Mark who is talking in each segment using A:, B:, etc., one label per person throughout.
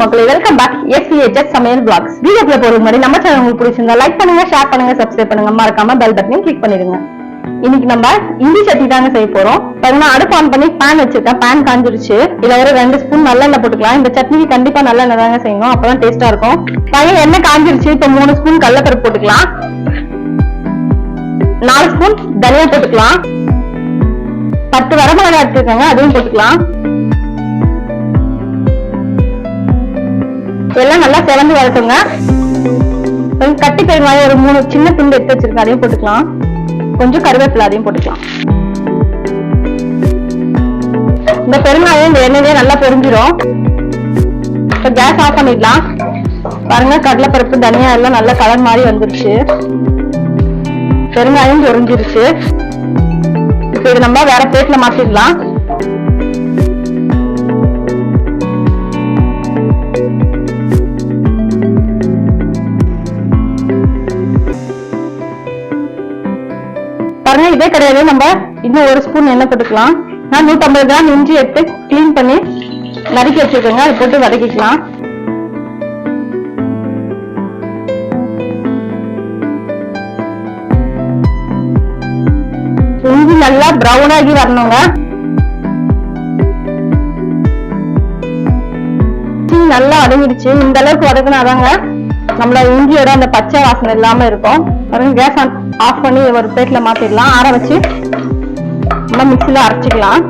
A: மக்களே, welcome back SVHS சமையல் vlogs. வீடியோக்குள்ள போறதுக்கு முன்னாடி நம்ம சேனல் உங்களுக்கு பிடிச்சிருந்தா லைக் பண்ணுங்க, ஷேர் பண்ணுங்க, சப்ஸ்கிரைப் பண்ணுங்க, மறக்காம பெல் பட்டனையும் கிளிக் பண்ணிடுங்க. இன்னைக்கு நம்ம இஞ்சி சட்னி தாங்க செய்ய போறோம். பாருங்க, அடுப்பு ஆன் பண்ணி பேன் வச்சிருக்கேன். பேன் காஞ்சிருச்சு. இதுல ஒரு 2 ஸ்பூன் நல்லெண்ணெய் போட்டுக்கலாம். இந்த சட்னிக்கு கண்டிப்பா நல்லெண்ணெய் தாங்க செய்யணும், அப்பதான் டேஸ்டா இருக்கும். பாருங்க, எண்ணெய் காஞ்சிருச்சு. இப்ப 3 ஸ்பூன் கடலைப்பருப்பு போட்டுக்கலாம். 4 ஸ்பூன் தனியா போட்டுக்கலாம். 10 வரமிளகாய் எடுத்துக்கோங்க, அதுவும் போட்டுக்கலாம். எல்லாம் நல்லா செவந்து வரட்டுங்க. கட்டி பெருங்காயம் ஒரு 3 சின்ன துண்டு எடுத்து வச்சிருக்கேன், அதையும் போட்டுக்கலாம். கொஞ்சம் கருவேப்பிலை, அதையும் போட்டுக்கலாம். இந்த பெருங்காயம் இந்த எண்ணெயிலே நல்லா பொரிஞ்சிடும். இப்ப கேஸ் ஆஃப் பண்ணிடலாம். பாருங்க, கடலைப்பருப்பு தனியா எல்லாம் நல்ல கலர் மாதிரி வந்துருச்சு. பெருங்காயம் பொரிஞ்சிருச்சு. இப்ப இது நம்ம வேற பிளேட்ல மாத்திடலாம். பாருங்க, இதே கிடையாது, நம்ம இன்னும் 1 ஸ்பூன் எண்ணெய் போட்டுக்கலாம். நான் 150 கிராம் இஞ்சி எடுத்து கிளீன் பண்ணி நறுக்கி வச்சிருக்கேங்க, அதை போட்டு வதக்கிக்கலாம். இஞ்சி நல்லா பிரவுன் ஆகி வரணுங்க. நல்லா வதங்கிடுச்சு. இந்த அளவுக்கு வதக்கினாதாங்க நம்மள இஞ்சியோட அந்த பச்சை வாசனை இல்லாம இருக்கும். பாருங்க, கேஸ் ஆஃப் பண்ணி ஒரு பிளேட்ல மாத்திடலாம். ஆற வச்சு நம்ம மிக்ஸில அரைச்சிக்கலாம்.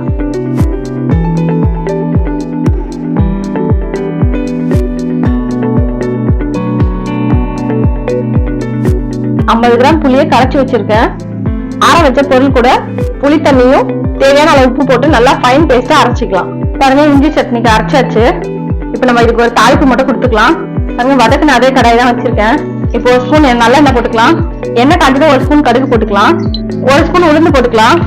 A: ஐம்பது கிராம் புளியை கரைச்சி வச்சிருக்கேன். ஆற வச்ச பொருள் கூட புளி தண்ணியும் தேவையான அளவு உப்பு போட்டு நல்லா ஃபைன் பேஸ்டா அரைச்சிக்கலாம். பாருங்க, இஞ்சி சட்னிக்கு அரைச்சாச்சு. இப்ப நம்ம இதுக்கு ஒரு தாளிப்பு மட்டும் கொடுத்துக்கலாம். பாருங்க, வதக்குன அதே கடாய் தான் வச்சிருக்கேன். இப்போ 1 ஸ்பூன் நல்லெண்ணெய் போட்டுக்கலாம். எண்ணெய் காஞ்சது 1 ஸ்பூன் கடுகு போட்டுக்கலாம். 1 ஸ்பூன் உளுந்து போட்டுக்கலாம்.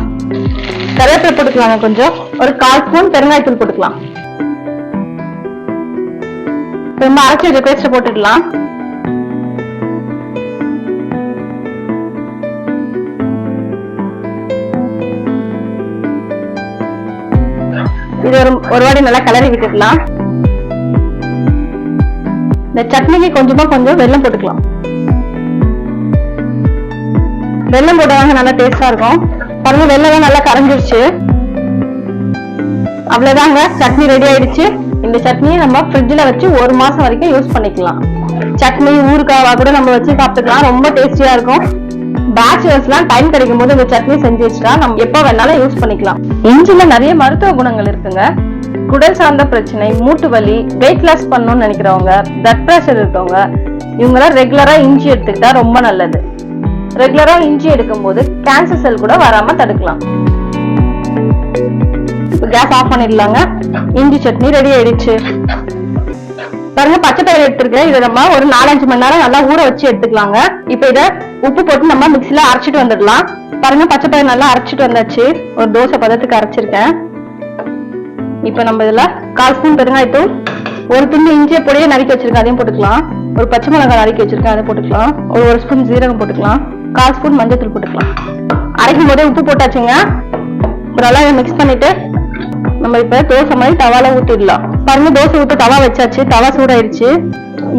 A: கருவேப்பிலை போட்டுக்கலாங்க. கொஞ்சம் ஒரு 1/4 ஸ்பூன் பெருங்காயத்தூள் போட்டுக்கலாம். ரொம்ப அரைச்சி வச்ச பேஸ்ட் போட்டுக்கலாம். இது ஒரு வாட்டி நல்லா கலரி விட்டுக்கலாம். இந்த சட்னிக்கு கொஞ்சம் வெல்லம் போட்டுக்கலாம். வெல்லம் போட்டவங்க நல்லா டேஸ்டா இருக்கும். பாருங்க, வெல்லம் நல்லா கரைஞ்சிருச்சு. அவ்வளவுதாங்க, சட்னி ரெடி ஆயிடுச்சு. இந்த சட்னியை நம்ம ஃப்ரிட்ஜ்ல வச்சு 1 மாசம் வரைக்கும் யூஸ் பண்ணிக்கலாம். சட்னி ஊறுகாவா கூட நம்ம வச்சு சாப்பிட்டுக்கலாம். ரொம்ப டேஸ்டியா இருக்கும். பேச்சுலர்ஸ்லாம் டைம் கிடைக்கும் போது இந்த சட்னி செஞ்சு வச்சுட்டா நம்ம எப்ப வேணாலும் யூஸ் பண்ணிக்கலாம். இஞ்சில நிறைய மருத்துவ குணங்கள் இருக்குங்க. குடல் சார்ந்த பிரச்சனை, மூட்டு வலி, வெயிட் லாஸ் பண்ணணும்னு நினைக்கிறவங்க, பிளட் பிரஷர் இருக்கவங்க, இவங்களாம் ரெகுலரா இஞ்சி எடுத்துக்கிட்டா ரொம்ப நல்லது. ரெகுலரா இஞ்சி எடுக்கும் போது கேன்சர் செல் கூட வராம தடுக்கலாம். இப்ப கேஸ் ஆஃப் பண்ணிடலாங்க. இஞ்சி சட்னி ரெடி ஆயிடுச்சு. பாருங்க, பச்சை பயிர் எடுத்துருக்கேன். இதை நம்ம ஒரு 4-5 மணி நேரம் நல்லா ஊற வச்சு எடுத்துக்கலாங்க. இப்ப இதை உப்பு போட்டு நம்ம மிக்ஸில அரைச்சிட்டு வந்துடலாம். பாருங்க, பச்சை பயிர் நல்லா அரைச்சிட்டு வந்தாச்சு. ஒரு தோசை பதத்துக்கு அரைச்சிருக்கேன். இப்ப நம்ம இதுல 1/4 ஸ்பூன் பெருங்காயத்தூள், ஒரு துண்டு இஞ்சியை பொடியை நறுக்கி வச்சிருக்கேன், அதையும் போட்டுக்கலாம். ஒரு பச்சை மிளகாய் நறுக்கி வச்சிருக்கேன், அதை போட்டுக்கலாம். ஒரு ஸ்பூன் ஜீரகம் போட்டுக்கலாம். 1/4 ஸ்பூன் மஞ்சள் போட்டுக்கலாம். அரைக்கும் போதே உப்பு போட்டாச்சுங்க. நல்லா மிக்ஸ் பண்ணிட்டு நம்ம இப்ப தோசை மாதிரி தவால ஊத்திடலாம். பாருங்க, தோசை ஊத்த தவா வச்சாச்சு. தவா சூடாயிருச்சு.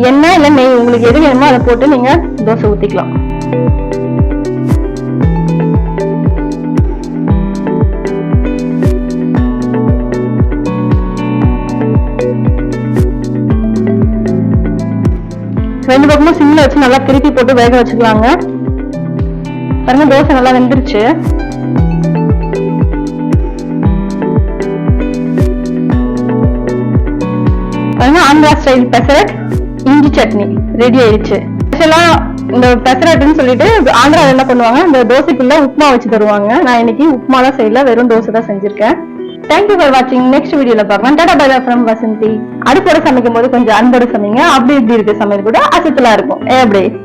A: எண்ணெய் இல்ல நெய், உங்களுக்கு எது வேணுமோ அதை போட்டு நீங்க தோசை ஊத்திக்கலாம். ரெண்டு பக்கமும் சிம்ல வச்சு நல்லா திருப்பி போட்டு வேக வச்சுக்கலாங்க. பாருங்க, தோசை நல்லா வெந்துருச்சு. பாருங்க, ஆந்திரா ஸ்டைல் பெசரட் இஞ்சி சட்னி ரெடி ஆயிடுச்சு. ஸ்பெஷலா இந்த பெசரட்னு சொல்லிட்டு ஆந்திரா என்ன பண்ணுவாங்க, இந்த தோசைக்குள்ள உப்புமா வச்சு தருவாங்க. நான் இன்னைக்கு உப்புமாலாம் செய்யல, வெறும் தோசை தான் செஞ்சிருக்கேன். தேங்க்யூ ஃபார் வாட்சிங். நெக்ஸ்ட் வீடியோல பார்க்கலாம். Ta ta bye bye from Vasanthi. அடுப்போட சமைக்கும் போது கொஞ்சம் அன்போடு சமைங்க. அப்படி இப்படி இருக்க சமையல் கூட அசத்தலா இருக்கும். எப்படி